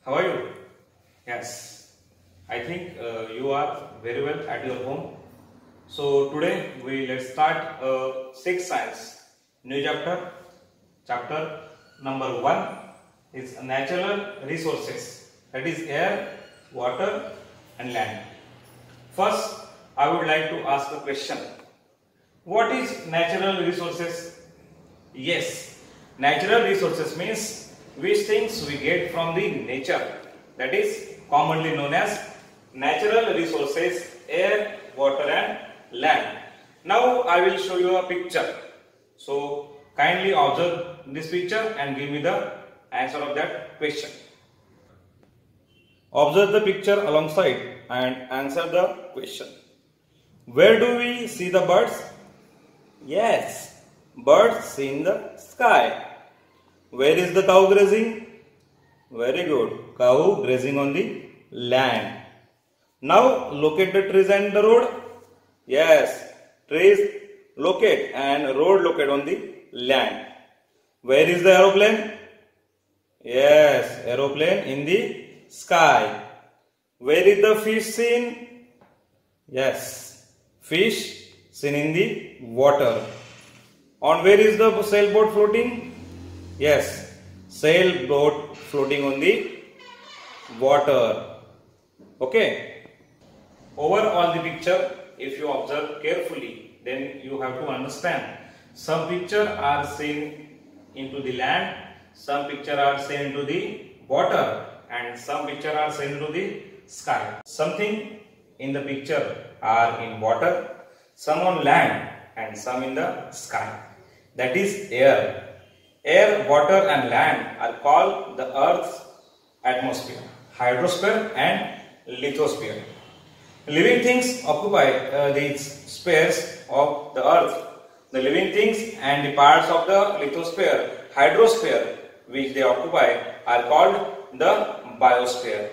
How are you? Yes, I think you are very well at your home. So today let's start sixth science new chapter. Chapter number 1 is natural resources, that is air, water and land. First, I would like to ask a question. What is natural resources? Yes, natural resources means which things we get from the nature, that is commonly known as natural resources, air, water and land. Now I will show you a picture. So kindly observe this picture and give me the answer of that question. Observe the picture alongside and answer the question. Where do we see the birds? Yes, birds in the sky. Where is the cow grazing? Very good, cow grazing on the land. Now locate the trees and the road. Yes, trees locate and road locate on the land. Where is the aeroplane? Yes, aeroplane in the sky. Where is the fish seen? Yes, fish seen in the water. On where is the sailboat floating? Yes, sailboat floating on the water. Okay. Over all the picture, if you observe carefully, then you have to understand. Some picture are seen into the land, some picture are seen into the water, and some picture are seen into the sky. Something in the picture are in water, some on land, and some in the sky. That is air. Air, water and land are called the Earth's atmosphere, hydrosphere and lithosphere. Living things occupy these spheres of the Earth. The living things and the parts of the lithosphere, hydrosphere, which they occupy are called the biosphere.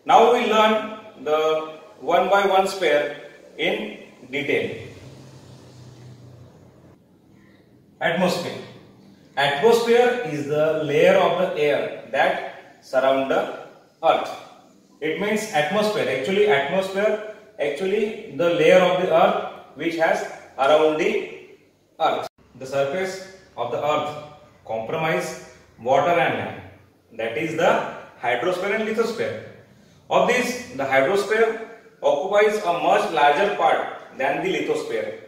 Now we learn the one by one sphere in detail. Atmosphere. Atmosphere is the layer of the air that surround the Earth. It means atmosphere. Actually the layer of the Earth which has around the Earth. The surface of the Earth comprise water and land. That is the hydrosphere and lithosphere. Of this, the hydrosphere occupies a much larger part than the lithosphere.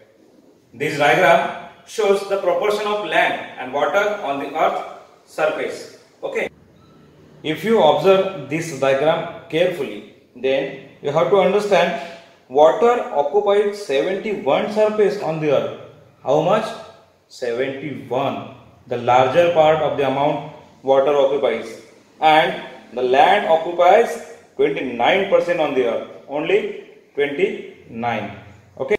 This diagram shows the proportion of land and water on the Earth surface. Okay. If you observe this diagram carefully, then you have to understand water occupies 71 surface on the Earth. How much? 71. The larger part of the amount water occupies, and the land occupies 29% on the Earth. Only 29. Okay.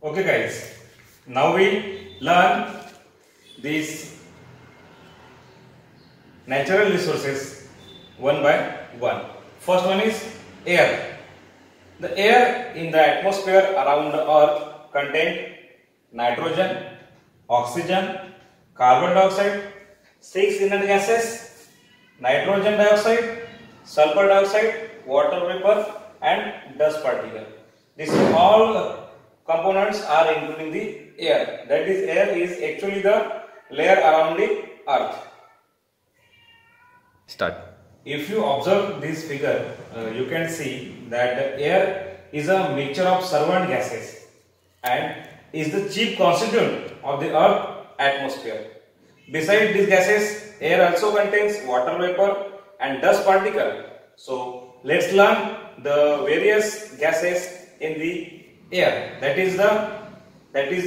Okay guys. Now we learn these natural resources one by one. First one is air. The air in the atmosphere around the Earth contains nitrogen, oxygen, carbon dioxide, 6 inert gases, nitrogen dioxide, sulfur dioxide, water vapor and dust particle. These all components are including the air. That is, air is actually the layer around the Earth. Start. If you observe this figure, you can see that the air is a mixture of solvent gases and is the chief constituent of the Earth atmosphere. Besides these gases, air also contains water vapor and dust particle. So let's learn the various gases in the air. That is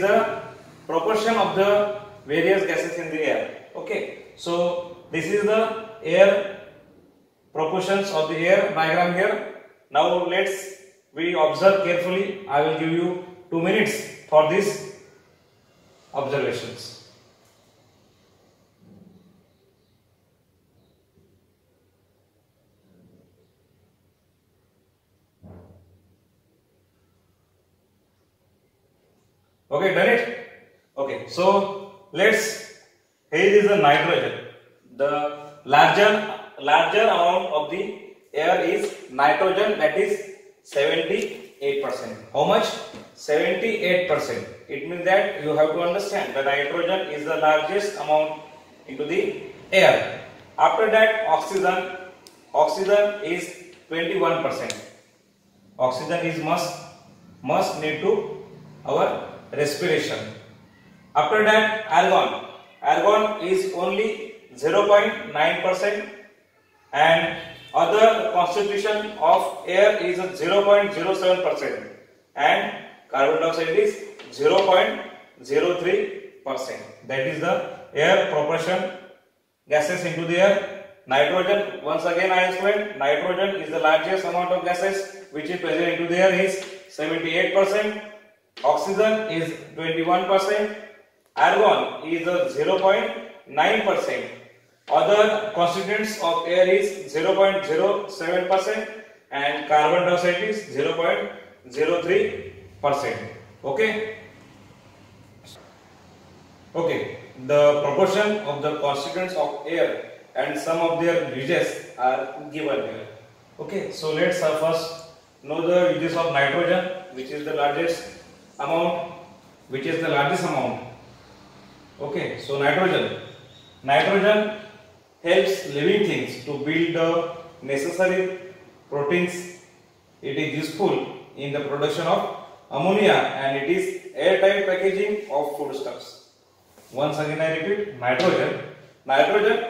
the proportion of the various gases in the air. Okay. So this is the air proportions of the air diagram here. Now we observe carefully. I will give you 2 minutes for these observations. Okay, done it? Okay, so here is the nitrogen. The larger amount of the air is nitrogen, that is 78%. How much? 78%. It means that you have to understand that nitrogen is the largest amount into the air. After that, oxygen is 21%. Oxygen is must need to our respiration. After that, argon is only 0.9%, and other constitution of air is 0.07%, and carbon dioxide is 0.03%. That is the air proportion gases into the air. Nitrogen, once again I explained, nitrogen is the largest amount of gases which is present into the air is 78%, oxygen is 21%, argon is 0.9%, other constituents of air is 0.07%, and carbon dioxide is 0.03%. Okay. Okay, the proportion of the constituents of air and some of their uses are given here. Okay, so let's first know the uses of nitrogen, which is the largest amount. Okay, so nitrogen helps living things to build the necessary proteins. It is useful in the production of ammonia, and it is airtight packaging of foodstuffs. Once again I repeat, nitrogen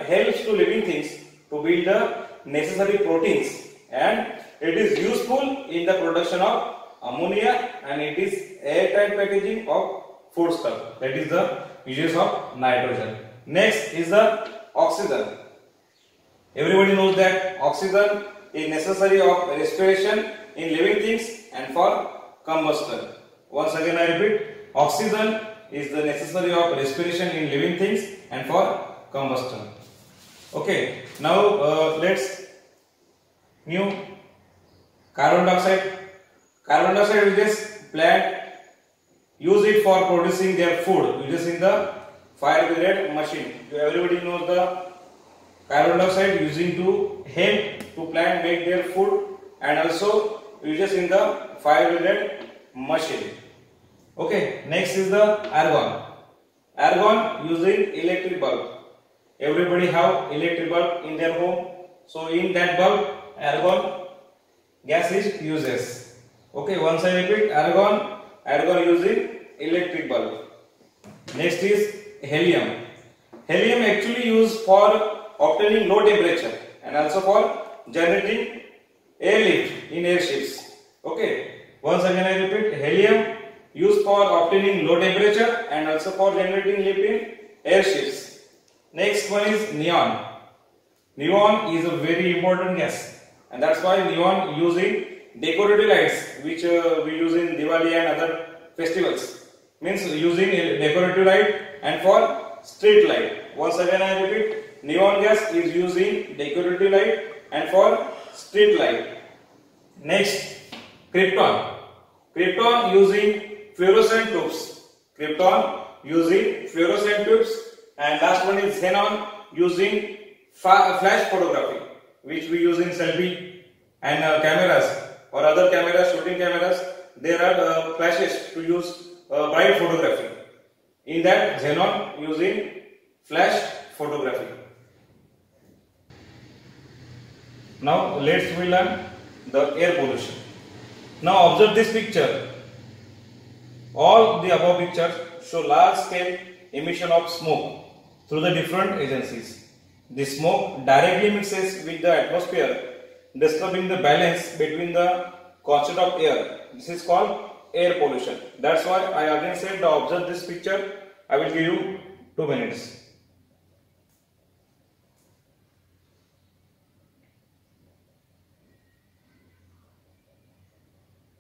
helps to living things to build the necessary proteins, and it is useful in the production of ammonia, and it is airtight packaging of foodstuff. That is the uses of nitrogen. Next is the oxygen. Everybody knows that oxygen is necessary of respiration in living things and for combustion. Once again I repeat, oxygen is the necessary of respiration in living things and for combustion. Okay, now let's new carbon dioxide. Carbon dioxide uses plant use it for producing their food using the fire brigade machine. Everybody knows the carbon dioxide using to hemp to plant make their food, and also uses in the fire brigade machine. Okay, next is the argon. Argon using electric bulb. Everybody have electric bulb in their home, so in that bulb argon gas is uses. Okay, once I repeat, argon using electric bulb. Next is helium. Helium actually used for obtaining low temperature and also for generating airlift in airships. Okay, once again I repeat, helium used for obtaining low temperature and also for generating lift in airships. Next one is neon. Neon is a very important gas, and that's why neon using decorative lights, which we use in Diwali and other festivals. Means using decorative light and for street light. Once again I repeat, neon gas is using decorative light and for street light. Next, krypton. Krypton using fluorescent tubes. And last one is xenon using flash photography, which we use in selfie and cameras or other cameras, shooting cameras. There are flashes to use bright photography. In that, xenon using flash photography. Now we learn the air pollution. Now observe this picture. All the above pictures show large scale emission of smoke through the different agencies. The smoke directly mixes with the atmosphere, disturbing the balance between the constant of air. This is called air pollution. That's why I again said to observe this picture. I will give you 2 minutes.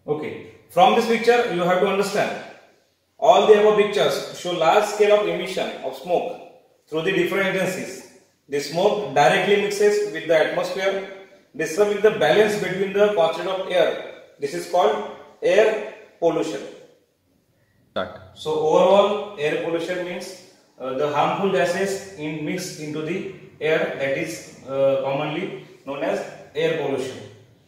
Okay, from this picture you have to understand all the above pictures show large scale of emission of smoke through the different agencies. The smoke directly mixes with the atmosphere, disturbing the balance between the constant of air. This is called air pollution. So overall, air pollution means the harmful gases mixed into the air, that is commonly known as air pollution.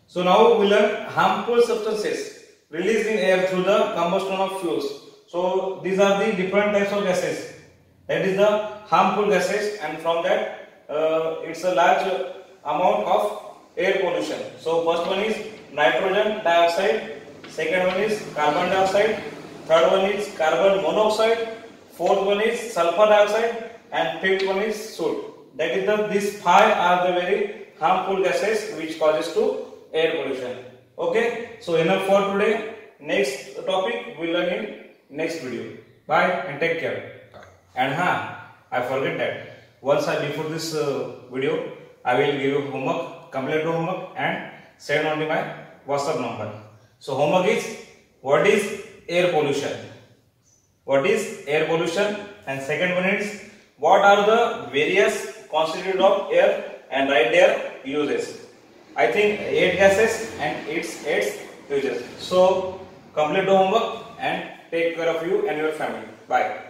So now we learn harmful substances released in air through the combustion of fuels. So these are the different types of gases. That is the harmful gases, and from that it's a large amount of air pollution. So first one is nitrogen dioxide, second one is carbon dioxide, third one is carbon monoxide, fourth one is sulfur dioxide, and fifth one is soot. That is these five are the very harmful gases which causes to air pollution. Okay, so enough for today. Next topic we learn in next video. Bye and take care. And I forget that before this video I will give you homework, complete homework and send on my WhatsApp number. So homework is, what is air pollution? What is air pollution? And second one is, what are the various constituents of air, and write their uses. I think 8 gases and its uses. So complete the homework and take care of you and your family. Bye.